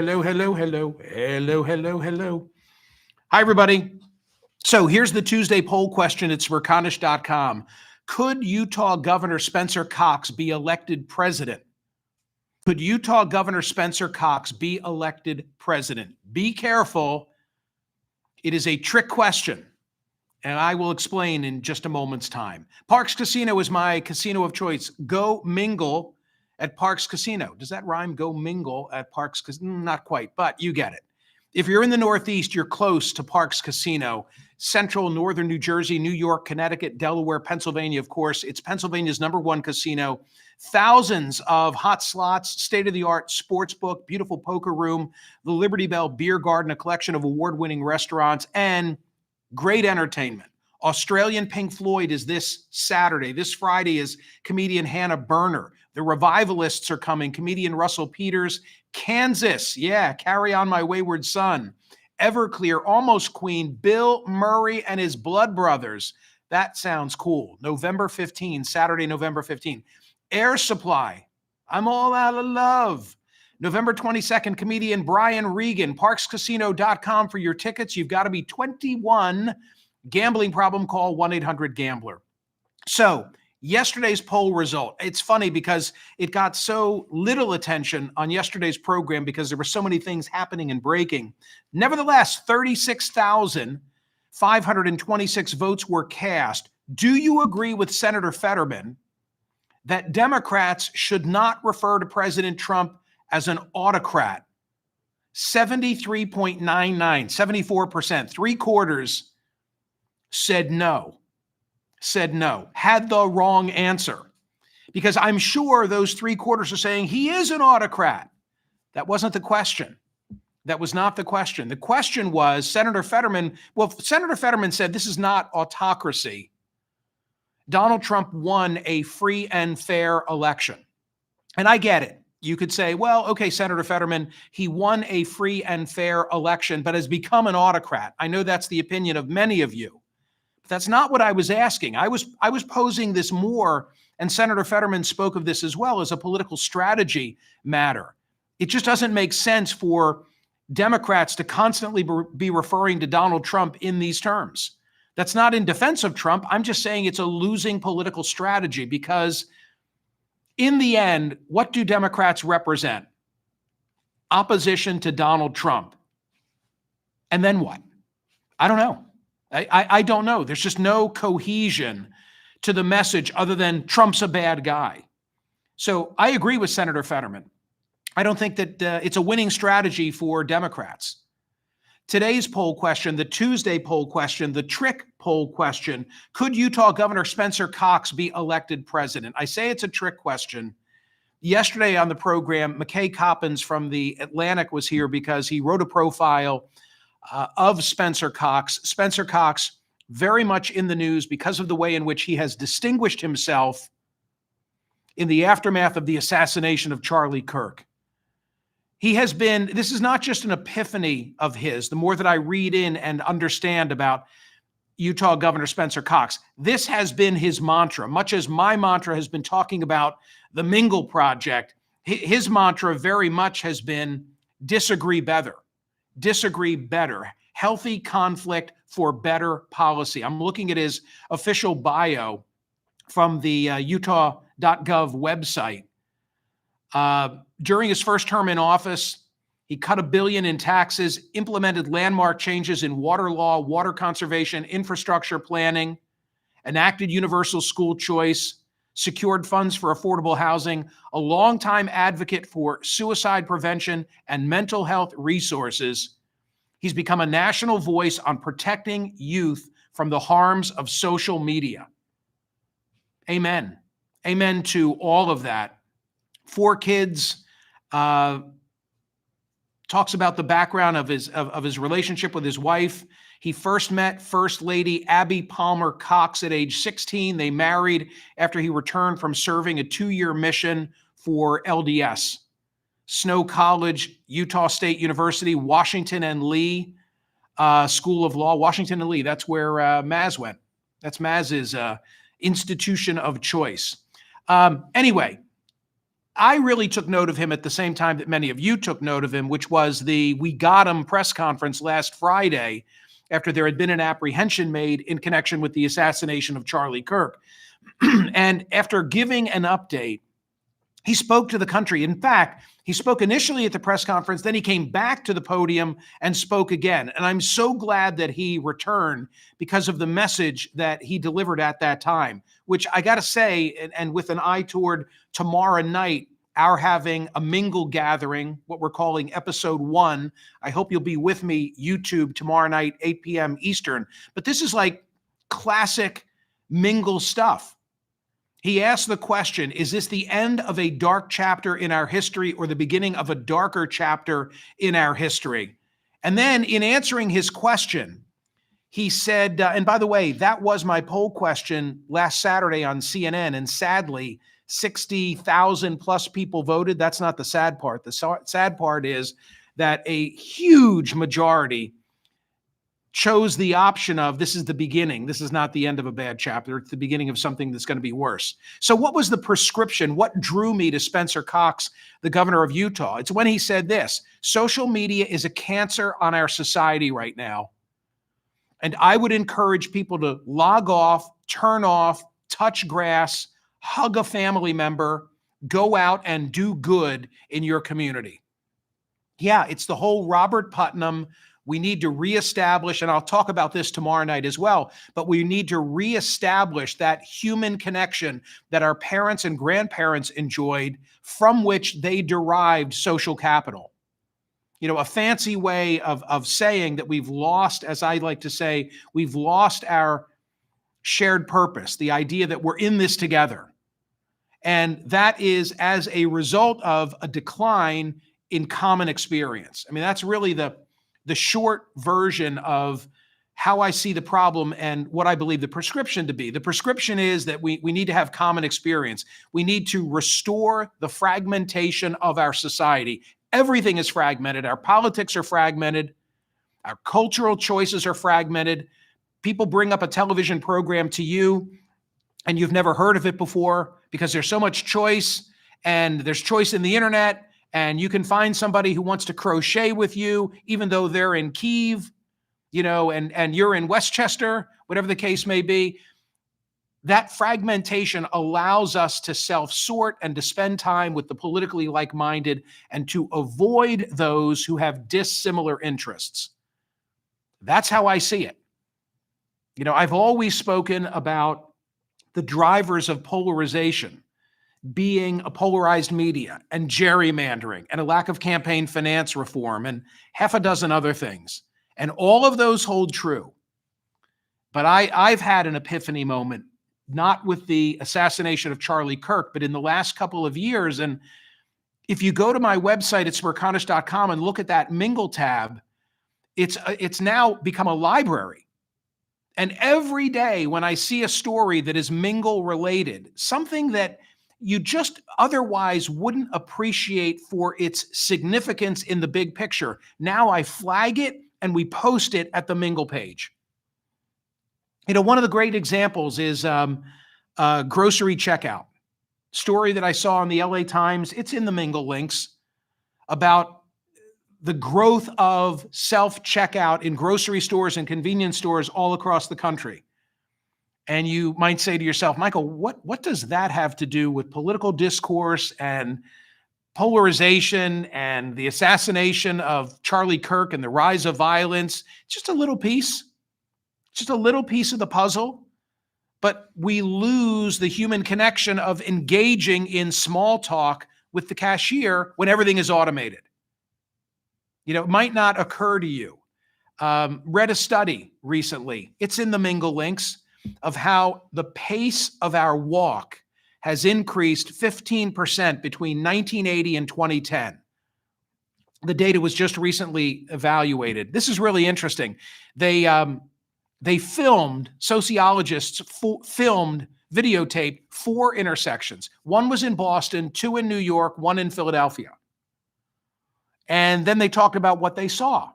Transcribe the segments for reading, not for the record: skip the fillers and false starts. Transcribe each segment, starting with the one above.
Hello, hello, hello, hello, hello, hello. Hi, everybody. So here's the Tuesday poll question at Smerconish.com. Could Utah Governor Spencer Cox be elected president? Could Utah Governor Spencer Cox be elected president? Be careful. It is a trick question, and I will explain in just a moment's time. Parks Casino is my casino of choice. Go mingle at Parks Casino. Does that rhyme? Go mingle at Parks Casino? Not quite, but you get it. If you're in the Northeast, you're close to Parks Casino. Central, northern New Jersey, New York, Connecticut, Delaware, Pennsylvania, of course. It's Pennsylvania's #1 casino. Thousands of hot slots, state-of-the-art sports book, beautiful poker room, the Liberty Bell Beer Garden, a collection of award-winning restaurants, and great entertainment. Australian Pink Floyd is this Saturday. This Friday is comedian Hannah Berner. The Revivalists are coming. Comedian Russell Peters. Kansas, yeah, Carry On My Wayward Son. Everclear, Almost Queen, Bill Murray and his Blood Brothers. That sounds cool. November 15, Saturday, November 15. Air Supply, I'm All Out of Love. November 22nd, comedian Brian Regan. ParksCasino.com for your tickets. You've got to be 21. Gambling problem, call 1-800-GAMBLER. So, yesterday's poll result, it's funny because it got so little attention on yesterday's program because there were so many things happening and breaking. Nevertheless, 36,526 votes were cast. Do you agree with Senator Fetterman that Democrats should not refer to President Trump as an autocrat? 73.99, 74%, three-quarters said no, had the wrong answer. Because I'm sure those three-quarters are saying he is an autocrat. That wasn't the question. That was not the question. The question was Senator Fetterman said this is not autocracy. Donald Trump won a free and fair election. And I get it. You could say, well, okay, Senator Fetterman, he won a free and fair election, but has become an autocrat. I know that's the opinion of many of you. That's not what I was asking. I was posing this more, and Senator Fetterman spoke of this as well, as a political strategy matter. It just doesn't make sense for Democrats to constantly be referring to Donald Trump in these terms. That's not in defense of Trump. I'm just saying it's a losing political strategy because in the end, what do Democrats represent? Opposition to Donald Trump. And then what? I don't know. I don't know. There's just no cohesion to the message other than Trump's a bad guy. So I agree with Senator Fetterman. I don't think that it's a winning strategy for Democrats. Today's poll question, the Tuesday poll question, the trick poll question, could Utah Governor Spencer Cox be elected president? I say it's a trick question. Yesterday on the program, McKay Coppins from The Atlantic was here because he wrote a profile of Spencer Cox. Spencer Cox, very much in the news because of the way in which he has distinguished himself in the aftermath of the assassination of Charlie Kirk. He has been, this is not just an epiphany of his, the more that I read in and understand about Utah Governor Spencer Cox, this has been his mantra, much as my mantra has been talking about the Mingle Project. His mantra very much has been disagree better. Disagree better, healthy conflict for better policy. I'm looking at his official bio from the Utah.gov website. During his first term in office, he cut $1 billion in taxes, implemented landmark changes in water law, water conservation, infrastructure planning, enacted universal school choice, secured funds for affordable housing, a longtime advocate for suicide prevention and mental health resources. He's become a national voice on protecting youth from the harms of social media. Amen. Amen to all of that. 4 kids, talks about the background of his relationship with his wife. He first met First Lady Abby Palmer Cox at age 16. They married after he returned from serving a 2-year mission for LDS. Snow College, Utah State University, Washington and Lee School of Law. Washington and Lee, that's where Maz went. That's Maz's institution of choice. Anyway, I really took note of him at the same time that many of you took note of him, which was the "We Got Him" press conference last Friday after there had been an apprehension made in connection with the assassination of Charlie Kirk. And after giving an update, he spoke to the country. In fact, he spoke initially at the press conference, then he came back to the podium and spoke again. And I'm so glad that he returned because of the message that he delivered at that time, which I got to say, and with an eye toward tomorrow night, our having a mingle gathering, what we're calling episode 1. I hope you'll be with me, YouTube, tomorrow night, 8 p.m. Eastern. But this is like classic mingle stuff. He asked the question, is this the end of a dark chapter in our history or the beginning of a darker chapter in our history? And then in answering his question, he said, and by the way, that was my poll question last Saturday on CNN, and sadly, 60,000 plus people voted. That's not the sad part. The sad part is that a huge majority chose the option of this is the beginning. This is not the end of a bad chapter. It's the beginning of something that's going to be worse. So what was the prescription? What drew me to Spencer Cox, the governor of Utah? It's when he said this: social media is a cancer on our society right now. And I would encourage people to log off, turn off, touch grass, hug a family member, go out and do good in your community. Yeah, it's the whole Robert Putnam. We need to reestablish, and I'll talk about this tomorrow night as well, but we need to reestablish that human connection that our parents and grandparents enjoyed, from which they derived social capital. You know, a fancy way of saying that we've lost, as I like to say, we've lost our shared purpose, the idea that we're in this together. And that is as a result of a decline in common experience. I mean, that's really the short version of how I see the problem and what I believe the prescription to be. The prescription is that we need to have common experience. We need to restore the fragmentation of our society. Everything is fragmented. Our politics are fragmented. Our cultural choices are fragmented. People bring up a television program to you and you've never heard of it before because there's so much choice, and there's choice in the internet. And you can find somebody who wants to crochet with you, even though they're in Kyiv, you know, and you're in Westchester, whatever the case may be. That fragmentation allows us to self-sort and to spend time with the politically like-minded and to avoid those who have dissimilar interests. That's how I see it. You know, I've always spoken about the drivers of polarization being a polarized media and gerrymandering and a lack of campaign finance reform and half a dozen other things. And all of those hold true. But I've had an epiphany moment, not with the assassination of Charlie Kirk, but in the last couple of years. And if you go to my website at Smerconish.com and look at that Mingle tab, it's now become a library. And every day when I see a story that is Mingle related, something that you just otherwise wouldn't appreciate for its significance in the big picture, now I flag it and we post it at the Mingle page. You know, one of the great examples is grocery checkout. Story that I saw in the LA Times, it's in the Mingle links, about the growth of self-checkout in grocery stores and convenience stores all across the country. And you might say to yourself, Michael, what does that have to do with political discourse and polarization and the assassination of Charlie Kirk and the rise of violence? Just a little piece of the puzzle. But we lose the human connection of engaging in small talk with the cashier when everything is automated. You know, it might not occur to you. Read a study recently. It's in the Mingle links, of how the pace of our walk has increased 15% between 1980 and 2010. The data was just recently evaluated. This is really interesting. They filmed, sociologists filmed, videotaped 4 intersections. One was in Boston, 2 in New York, 1 in Philadelphia. And then they talked about what they saw.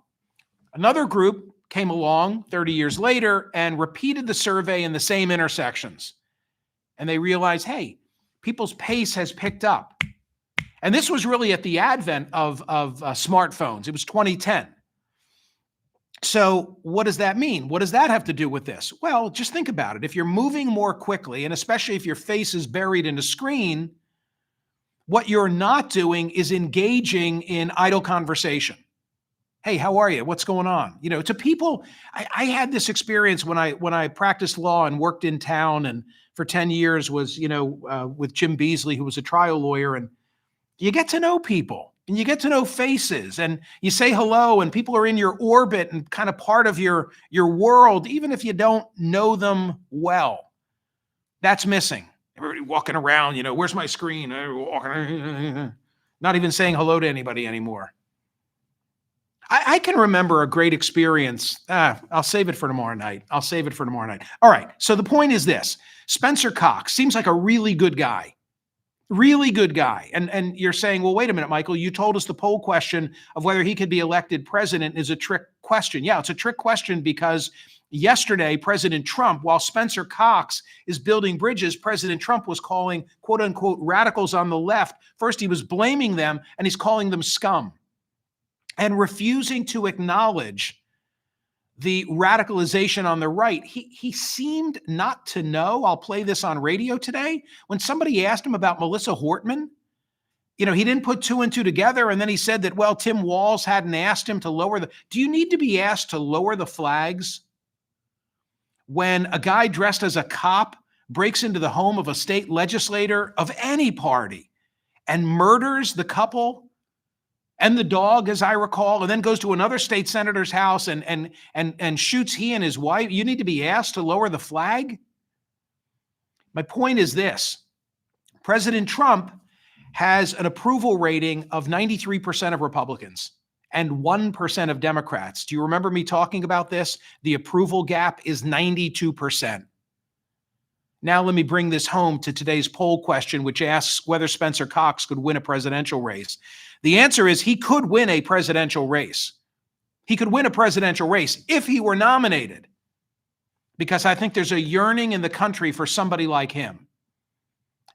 Another group came along 30 years later and repeated the survey in the same intersections. And they realized, hey, people's pace has picked up. And this was really at the advent of smartphones. It was 2010. So what does that mean? What does that have to do with this? Well, just think about it. If you're moving more quickly, and especially if your face is buried in a screen, what you're not doing is engaging in idle conversation. Hey, how are you? What's going on? You know, to people, I had this experience when I practiced law and worked in town, and for 10 years was, with Jim Beasley, who was a trial lawyer, and you get to know people and you get to know faces and you say hello and people are in your orbit and kind of part of your world, even if you don't know them well. That's missing. Everybody walking around, where's my screen? Not even saying hello to anybody anymore. I can remember a great experience. I'll save it for tomorrow night. All right. So the point is this. Spencer Cox seems like a really good guy. Really good guy. And you're saying, well, wait a minute, Michael, you told us the poll question of whether he could be elected president is a trick question. Yeah, it's a trick question because yesterday, President Trump, while Spencer Cox is building bridges, President Trump was calling, quote unquote, radicals on the left. First, he was blaming them and he's calling them scum and refusing to acknowledge the radicalization on the right. He seemed not to know. I'll play this on radio today. When somebody asked him about Melissa Hortman, he didn't put two and two together. And then he said that, well, Tim Walz hadn't asked him to lower do you need to be asked to lower the flags when a guy dressed as a cop breaks into the home of a state legislator of any party and murders the couple and the dog, as I recall, and then goes to another state senator's house and shoots he and his wife? You need to be asked to lower the flag? My point is this. President Trump has an approval rating of 93% of Republicans and 1% of Democrats. Do you remember me talking about this? The approval gap is 92%. Now let me bring this home to today's poll question, which asks whether Spencer Cox could win a presidential race. The answer is he could win a presidential race. He could win a presidential race if he were nominated, because I think there's a yearning in the country for somebody like him.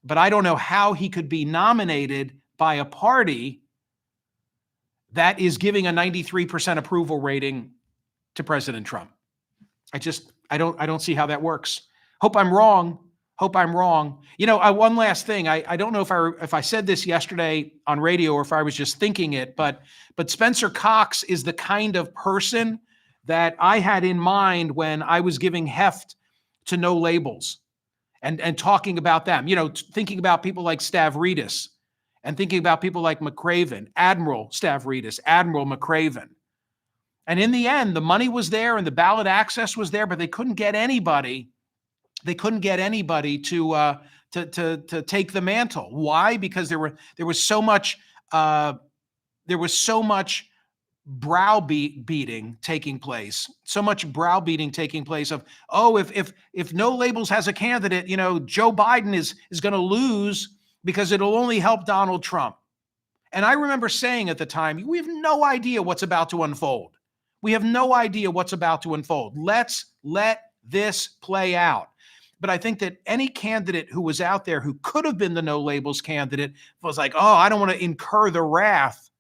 But I don't know how he could be nominated by a party that is giving a 93% approval rating to President Trump. I don't see how that works. Hope I'm wrong. One last thing. I don't know if I said this yesterday on radio or if I was just thinking it, but Spencer Cox is the kind of person that I had in mind when I was giving heft to no labels and talking about them. Thinking about people like Stavridis and thinking about people like McCraven, Admiral Stavridis, Admiral McCraven. And in the end, the money was there and the ballot access was there, but they couldn't get anybody. They couldn't get anybody to take the mantle. Why? Because there was so much browbeating taking place. So much browbeating taking place of, if no labels has a candidate, Joe Biden is going to lose because it'll only help Donald Trump. And I remember saying at the time, we have no idea what's about to unfold. Let's let this play out. But I think that any candidate who was out there who could have been the no labels candidate was like, I don't want to incur the wrath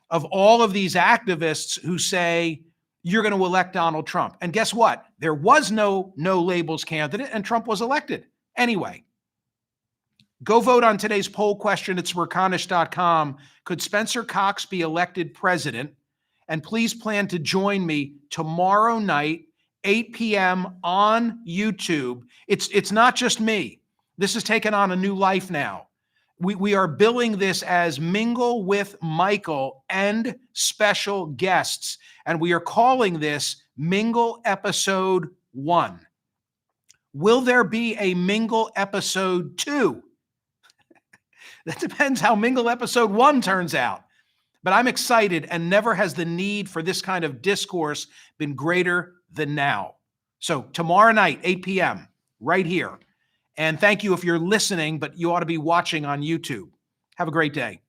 of all of these activists who say you're going to elect Donald Trump. And guess what? There was no labels candidate and Trump was elected. Anyway, go vote on today's poll question at Smerconish.com. Could Spencer Cox be elected president? And please plan to join me tomorrow night, 8 p.m. on YouTube. It's not just me. This has taken on a new life now. We are billing this as Mingle with Michael and special guests, and we are calling this Mingle Episode 1. Will there be a Mingle Episode 2? That depends how Mingle Episode 1 turns out. But I'm excited, and never has the need for this kind of discourse been greater than now. So tomorrow night, 8 p.m., right here. And thank you if you're listening, but you ought to be watching on YouTube. Have a great day.